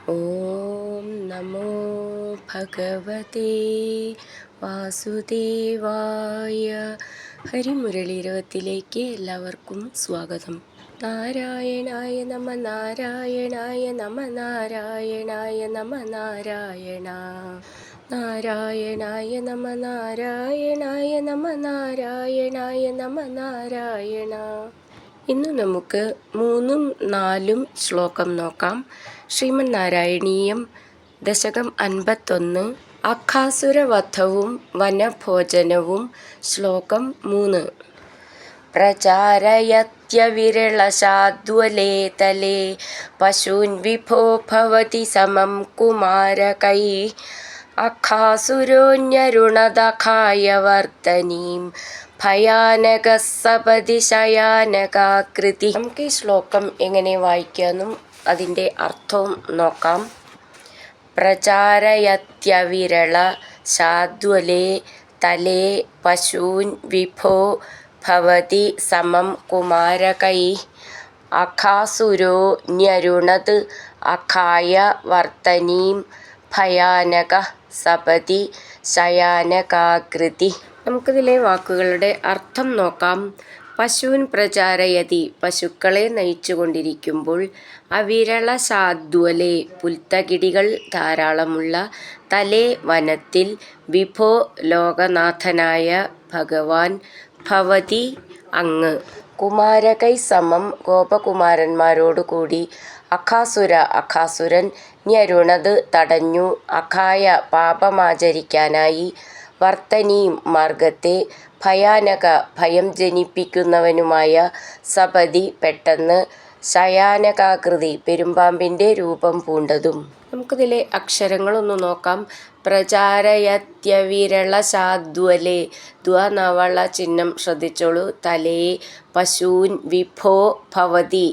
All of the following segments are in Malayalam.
ഓം നമോ ഭഗവതേ വാസുദേവായ. ഹരിമുരളീരവത്തിലേക്ക് എല്ലാവർക്കും സ്വാഗതം. നാരായണായ നമ നാരായണായ നമ നാരായണായ നമ നാരായണ നാരായണായ നമ നാരായണായ നമ നാരായണായ നമ നാരായണ. ഇന്ന് നമുക്ക് 3ഉം 4ഉം ശ്ലോകം നോക്കാം. ശ്രീമന്നാരായണീയം ദശകം 51 അഘാസുരവധവും വനഭോജനവും. ശ്ലോകം 3. പ്രചാരയത്യവിരളശാദ്വലേ തലേ പശൂൻ വിഭോ ഭവതി സമം കുമാരകൈ അഘാസുരോന്യരുണദഖായ വർത്തനീം ഭയാനക സപതി ശയാനകാകൃതി. നമുക്ക് ഈ ശ്ലോകം എങ്ങനെ വായിക്കാമെന്നും അതിൻ്റെ അർത്ഥവും നോക്കാം. പ്രചാരയത്യവിരള ശാദ്വലേ തലേ പശൂൻ വിഭോ ഭവതി സമം കുമാരകൈ അഘാസുരോ ന്യരുണത് അഖായ വർത്തനീം ഭയാനക സപതി ശയാനകാകൃതി. നമുക്കിതിലെ വാക്കുകളുടെ അർത്ഥം നോക്കാം. പശൂൻ പ്രചാരയതി, പശുക്കളെ നയിച്ചുകൊണ്ടിരിക്കുമ്പോൾ, അവിരള ശാദ്വലേ, പുൽത്തകിടികൾ ധാരാളമുള്ള, തലേ വനത്തിൽ, വിഭോ ലോകനാഥനായ ഭഗവാൻ, ഭവതി അങ്ങ്, കുമാരകൈ സമം ഗോപകുമാരന്മാരോടുകൂടി, അഘാസുര അഘാസുരൻ, ന്യരുണത് തടഞ്ഞു, അഖായ പാപമാചരിക്കാനായി, വർത്തനീം മാർഗത്തെ, ഭയാനക ഭയം ജനിപ്പിക്കുന്നവനുമായ, സപതി പെട്ടെന്ന്, ശയാനകാകൃതി പെരുമ്പാമ്പിൻ്റെ രൂപം പൂണ്ടതും. നമുക്കിതിലെ അക്ഷരങ്ങളൊന്ന് നോക്കാം. പ്രചാരയത്യവിരള ശാദ്വലേ, ദ്വനവള ചിഹ്നം ശ്രദ്ധിച്ചോളൂ. തലേ പശൂൻ വിഭോ ഭവതി,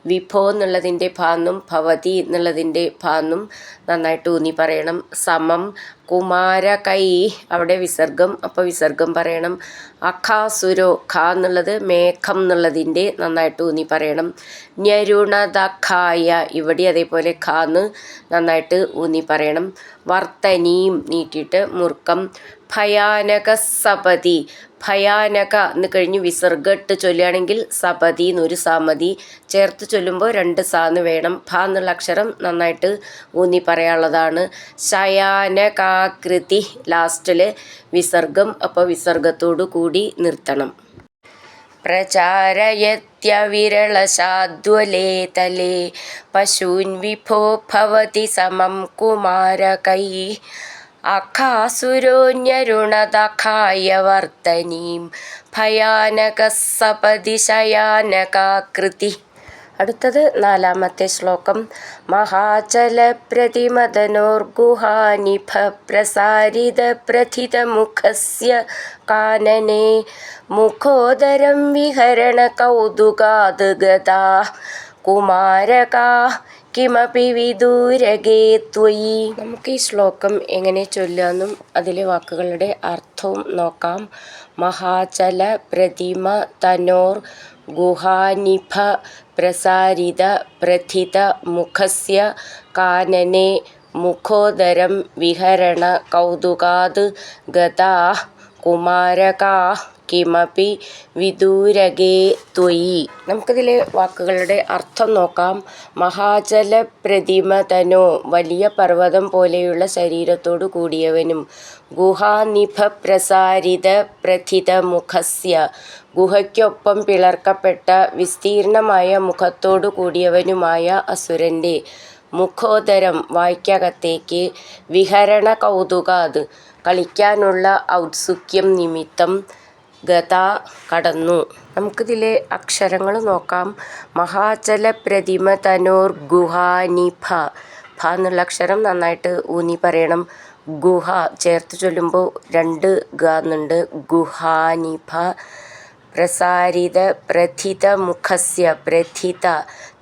വിഭോ എന്നുള്ളതിൻ്റെ ഭാന്നും ഭവതി എന്നുള്ളതിൻ്റെ ഭാന്നും നന്നായിട്ട് ഊന്നി പറയണം. സമം കുമാരകൈ, അവിടെ വിസർഗം, അപ്പോൾ വിസർഗം പറയണം. അഘാസുരോ, ഖ എന്നുള്ളത് മേഘം എന്നുള്ളതിൻ്റെ നന്നായിട്ട് ഊന്നി പറയണം. ന്യരുണദഖായ, ഇവിടെ അതേപോലെ ഖാന്ന് നന്നായിട്ട് ഊന്നി പറയണം. വർത്തനീം നീട്ടിയിട്ട് മുർക്കം. ഭയാനക സപതി, ഭയാനക എന്ന് കഴിഞ്ഞ് വിസർഗട്ട് ചൊല്ലുകയാണെങ്കിൽ സപതി എന്നൊരു സാമതി ചേർത്ത് ചൊല്ലുമ്പോൾ 2 സാന്ന് വേണം. ഭ എന്നുള്ള അക്ഷരം നന്നായിട്ട് ഊന്നി പറയാനുള്ളതാണ്. ശയാനകാകൃതി ലാസ്റ്റിൽ വിസർഗം, അപ്പോൾ വിസർഗത്തോടു കൂടി നിർത്തണം. പ്രചാരയത്യവിരള ശാദ്വലേ തലേ പശൂൻ വിഭോ ഭവതി സമം കുമാരകൈ അഘാസുരോന്യരുണദഖായ വർത്തനീം ഭയാനക സപതി ശയാനകാകൃതി. അടുത്തത് 4ാമത്തെ ശ്ലോകം. മഹാചലപ്രതിമദനോർഗുഹാനിഭ പ്രസാരിത പ്രഥിതമുഖസ്യ കാനനെ മുഖോദരം വിഹരണ കൗതുകാത് ഗതാ കുമാരകാ കിമപി വിദൂരഗേ ത്വയി. നമുക്ക് ഈ ശ്ലോകം എങ്ങനെ ചൊല്ലാമെന്നും അതിലെ വാക്കുകളുടെ അർത്ഥവും നോക്കാം. മഹാചല പ്രതിമ തനോർ ഗുഹാനിഭ പ്രസാരിത പ്രഥിത മുഖസ്യ കാനനെ മുഖോദരം വിഹരണ കൗതുകാത് ഗതാ കുമാരകാ കിമപി വിദൂരഗേ ത്വയി. നമുക്കിതിലെ വാക്കുകളുടെ അർത്ഥം നോക്കാം. മഹാചല പ്രതിമ തനോ, വലിയ പർവ്വതം പോലെയുള്ള ശരീരത്തോടു കൂടിയവനും, ഗുഹാനിഭ പ്രസാരിത പ്രഥിത മുഖസ്യ, ഗുഹയ്ക്കൊപ്പം പിളർക്കപ്പെട്ട വിസ്തീർണമായ മുഖത്തോടു കൂടിയവനുമായ അസുരൻ്റെ, മുഖോദരം വായ്ക്കകത്തേക്ക്, വിഹരണ കൗതുകാത് കളിക്കാനുള്ള ഔത്സുക്യം നിമിത്തം, ഗതാ കടന്നു. നമുക്കിതിലെ അക്ഷരങ്ങൾ നോക്കാം. മഹാചല പ്രതിമ തനോർ ഗുഹാനിഭ, ഭ എന്നുള്ള അക്ഷരം നന്നായിട്ട് ഊന്നി പറയണം. ഗുഹ ചേർത്ത് ചൊല്ലുമ്പോൾ 2 ഗ എന്നുണ്ട്. ഗുഹാനിഭ. പ്രസാരിത പ്രഥിത മുഖസ്യ, പ്രഥിത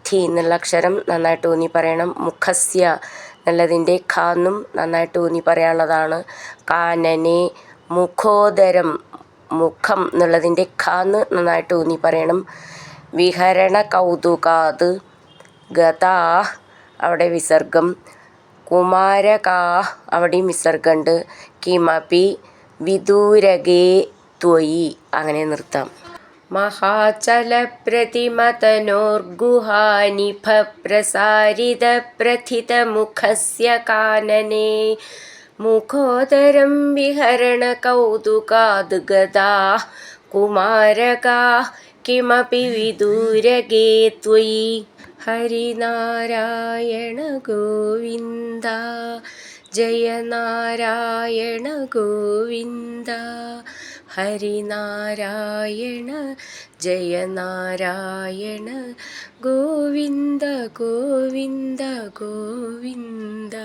ധി എന്നുള്ള അക്ഷരം നന്നായിട്ട് ഊന്നി പറയണം. മുഖസ്യ എന്നുള്ളതിൻ്റെ ഖാന്നും നന്നായിട്ട് ഊന്നി പറയാനുള്ളതാണ്. കാനനെ മുഖോദരം, മുഖം എന്നുള്ളതിൻ്റെ ഖാന്ന് നന്നായിട്ട് ഊന്നി പറയണം. വിഹരണ കൗതുകാത് ഗതാ, അവിടെ വിസർഗം. കുമാരകാ അവിടെയും വിസർഗമുണ്ട്. കിമപി വിദൂരകേ ത്വയി അങ്ങനെ നിർത്താം. മഹാചലപ്രതിമതനോർഗുഹാനിഭപ്രസാരിതപ്രഥിതമുഖസ്യ കാനനെ മുഖോദരം വിഹരണകൗതുകാദ്ഗതാഃ കുമാരകാഃ കിമപി വിദൂരകേ ത്വയി. ഹരിനാരായണ ഗോവിന്ദ ജയ നാരായണ ഗോവിന്ദ. ഹരിനാരായണ ജയ നാരായണ ഗോവിന്ദ ഗോവിന്ദ ഗോവിന്ദ.